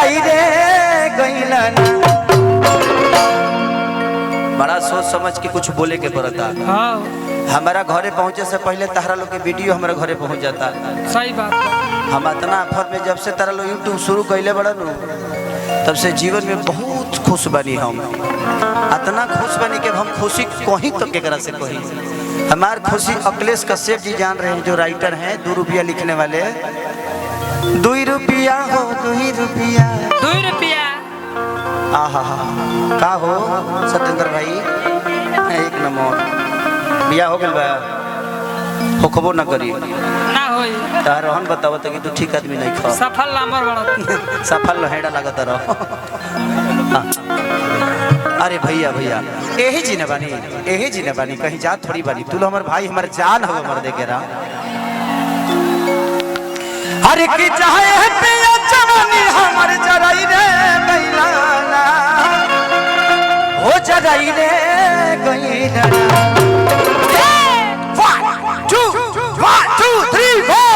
जराई रे गईला ना। बड़ा सोच समझ के कुछ बोले के पड़ता। हमारा घरे पहुँचे से पहले तारा लोग के वीडियो हमारे घरे पहुँच जाता। सही बात। हम इतना आफत में जब से तारा लोग यूट्यूब शुरू कैले बड़ा नु तब से जीवन में बहुत खुश बनी। हम इतना खुश बनी कि हम खुशी कहीं तो केकरा से कहीं। हमार खुशी अखिलेश कश्यप जी जान रहे हैं, जो राइटर हैं, 2 रुपया लिखने वाले। 2 रुपया हो 2 रुपया 2 रुपया। आहा का हो सत्येंद्र भाई, एक नंबर बिया हो गल बा होखबो न करी ना होई तार हम बताओ तो कि तू ठीक आदमी नहीं खा सफल नंबर बड़ा सफल लहेड़ा लागत रहो। अरे भैया भैया यही जी ने बानी कहीं जा थोड़ी बानी। तू हमार भाई हमार जान हो मर दे के रा। अरे की चाहे पिया जवानी हमार जराई रे गईला ना, हो जराई रे गईला ना। 1 2 3 4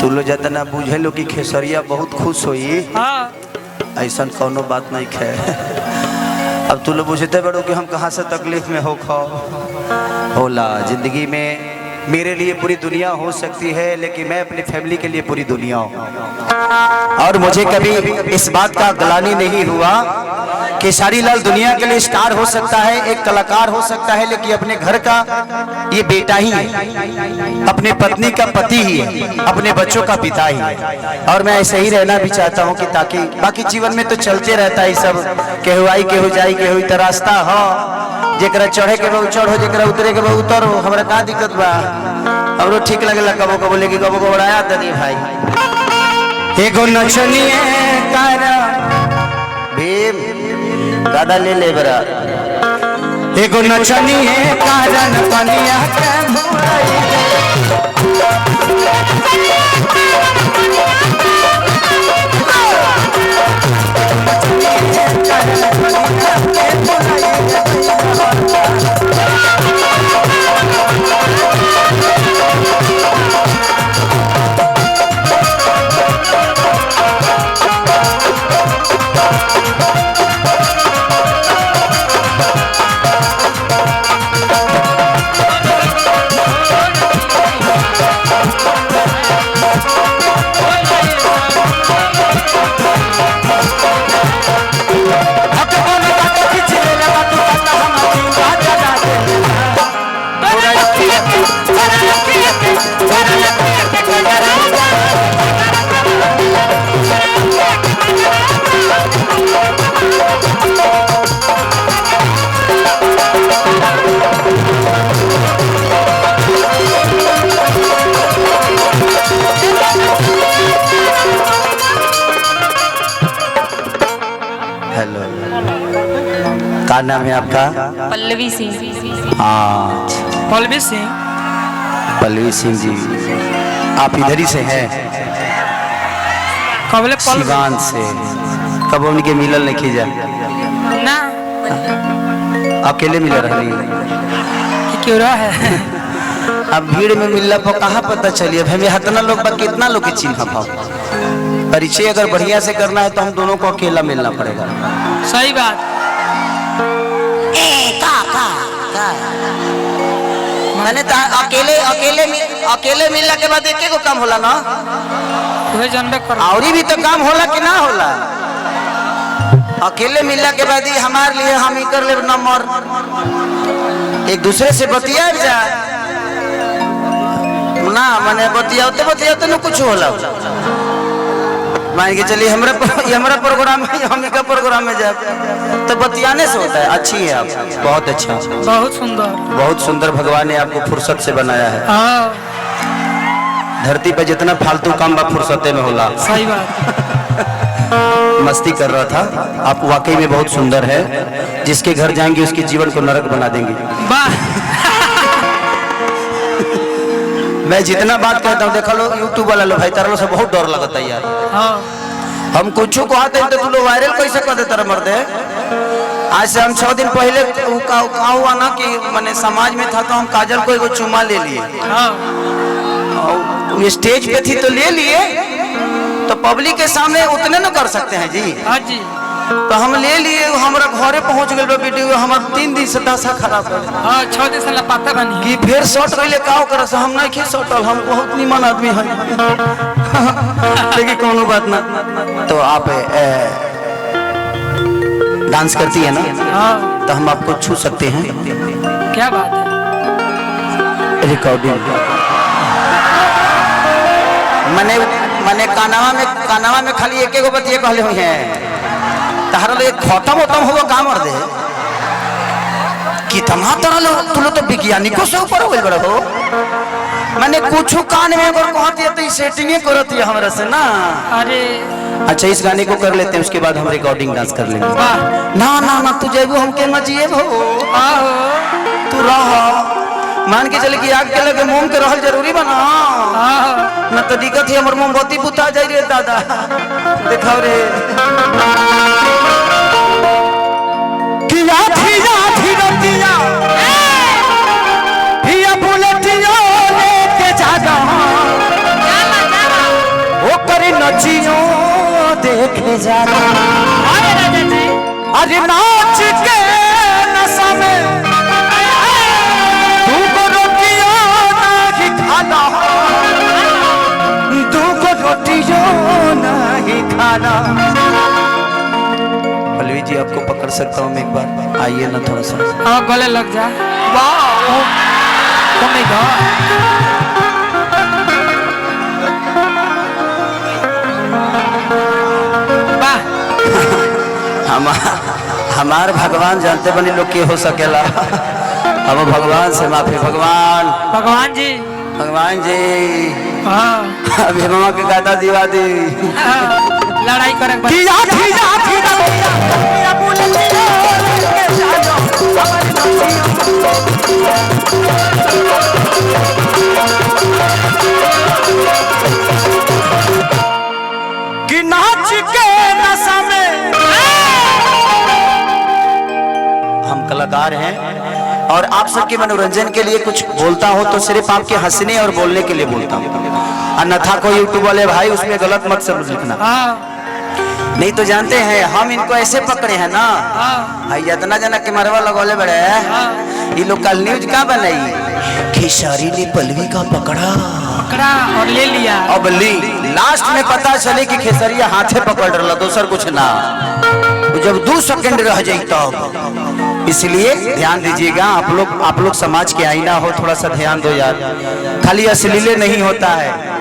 तू लो जतना बुझे लो कि खेसरिया बहुत खुश होई। ऐसा कोनो बात नहीं खे। अब तू लोग बुझते बड़ो कि हम कहाँ से तकलीफ में हो खो होला। जिंदगी में मेरे लिए पूरी दुनिया हो सकती है, लेकिन मैं अपनी फैमिली के लिए पूरी दुनिया हूँ। और मुझे कभी इस बात का ग्लानि नहीं हुआ कि सारी लाल दुनिया के लिए स्टार हो सकता है, एक कलाकार हो सकता है, लेकिन अपने घर का ये बेटा ही है, अपने पत्नी का पति ही है, अपने बच्चों का पिता ही है। और मैं ऐसे ही रहना भी चाहता हूँ कि ताकि बाकी जीवन में तो चलते रहता है सब, केहू आई केहू जाई केहू तो रास्ता हो, जेकरा चढ़े के बहुत चढ़ो, जेकरा उतरे के बहुत उतरो। हमरा का दिक्कत बा, हमरो ठीक लगेला कबो कबो, लेकिन कबो कबो बढ़ाया तनी भाई। एगो नचनिए तारा भीम दादा ले ले बरा। एगो नचनिए कारण पनिया के भुलाई क्या नाम है आपका? पल्लवी सिंह। हाँ पल्लवी सिंह। पल्लवी सिंह जी, आप इधर ही से हैं? कबले सिवान से। कब उनके मिलल नहीं खींचा ना, अकेले मिल रही क्यों रहा है? अब भीड़ में मिलला पर कहाँ पता चलिए। अब हमें हतना लोग बा कितना लोग के चिन्ह पाओ। परिचय अगर बढ़िया से करना है तो हम दोनों को अकेला मिलना पड़ेगा। सही बात। मैंने अकेले मिलने के बाद एक काम होला ना, वही जानबे कर। और भी तो काम होला कि ना होला। अकेले मिलने के बाद ही हमारे लिए हम ही कर ले नंबर, एक दूसरे से बतिया जा ना। मैंने बतियाते न कुछ होला। मान के चलिए हमारा प्रोग्राम है, हम का प्रोग्राम में जाए तो बतियाने से होता है। अच्छी है आप, बहुत अच्छा, बहुत सुंदर भगवान ने आपको फुर्सत से बनाया है। धरती पे जितना फालतू काम बा फुर्सते में होला। सही बात। मस्ती कर रहा था। आप वाकई में बहुत सुंदर है, जिसके घर जाएंगे उसके जीवन को नरक बना देंगे। मैं जितना बात कहता हूँ देखा लो यूट्यूब वाला लो भाई तारा लो से बहुत डर लगता है यार। हम कुछ को आते हैं तो तू लोग वायरल कैसे कर देता रहा मर्दे। आज से हम 6 दिन पहले हुआ ना कि मैंने समाज में था तो हम काजल को एक चुम्मा ले लिए। स्टेज पे थी तो ले लिए, तो पब्लिक के सामने उतने न कर सकते हैं जी। हाँ जी। तो हम ले लिए, हमारा घरे पहुंच गए वीडियो, हमारा 3 दिन से दशा खराब हो गया। हाँ 6 दिन से लापता बनी कि फिर शॉट पहले काव कर हम नहीं खे शॉटल, हम बहुत निमन आदमी हैं। लेकिन कोनो बात ना। तो आप डांस करती है ना? हाँ। तो हम आपको छू सकते हैं? क्या बात है? रिकॉर्डिंग मैंने कानावा में खाली एक गो बतिए कहले हुई हैं। तारा लोग खत्म होगा काम कर दे कि तमा तरह लो तू लो तो वैज्ञानिकों से ऊपर हो गए बड़ा हो। मैंने कुछ कान में अगर कहती है तो सेटिंग करती है हमारे से ना। अरे अच्छा इस गाने को कर लेते हैं, उसके बाद हम रिकॉर्डिंग डांस कर लेंगे। ना ना ना तू जेबू हम के मजिए भो तू रह। मान के चले कि आग के लगे मोम के रहल जरूरी बना न तो दिक्कत है। हमर मोमबत्ती बुता जाई रे दादा। देखाओ रे किया थिया थिरतिया हिया बुलेटियो लेके जागा ओ करे नचियो देखे जाना। अरे नाच के नशा में पल्लवी जी आपको पकड़ सकता हूँ मैं एक बार, आइए ना थोड़ा सा। हाँ गले लग जा। वाह हमार भगवान जानते बनी लोग के हो सकेला। अब भगवान से माफी। भगवान जी हाँ। अभी मामा के गाता दीवा दी लड़ाई करे कि नाच के नशा में। हम कलाकार हैं और आप सबके मनोरंजन के लिए कुछ बोलता हूँ तो सिर्फ आपके हंसने और बोलने के लिए बोलता हूँ, अन्यथा कोई यूट्यूब वाले भाई उसमें गलत मत समझ लिखना। नहीं तो जानते हैं हम इनको ऐसे पकड़े हैं ना भाई, इतना जना के मरवा लगौले बड़े ये लोग कल न्यूज क्या बनाई खेसारी ने पल्लवी का पकड़ा और ले लिया। अब लास्ट में पता चले कि खेसरिया हाथे पकड़ रहा, दूसर कुछ ना। जब 2 सेकंड रह जाए तब। इसलिए ध्यान दीजिएगा आप लोग समाज के आईना हो, थोड़ा सा ध्यान दो यार। खाली अश्लीले नहीं होता है।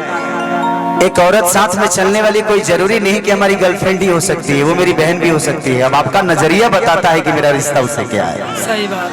एक औरत साथ में चलने वाली कोई जरूरी नहीं कि हमारी गर्लफ्रेंड ही हो सकती है, वो मेरी बहन भी हो सकती है। अब आपका नजरिया बताता है कि मेरा रिश्ता उससे क्या है। सही बात।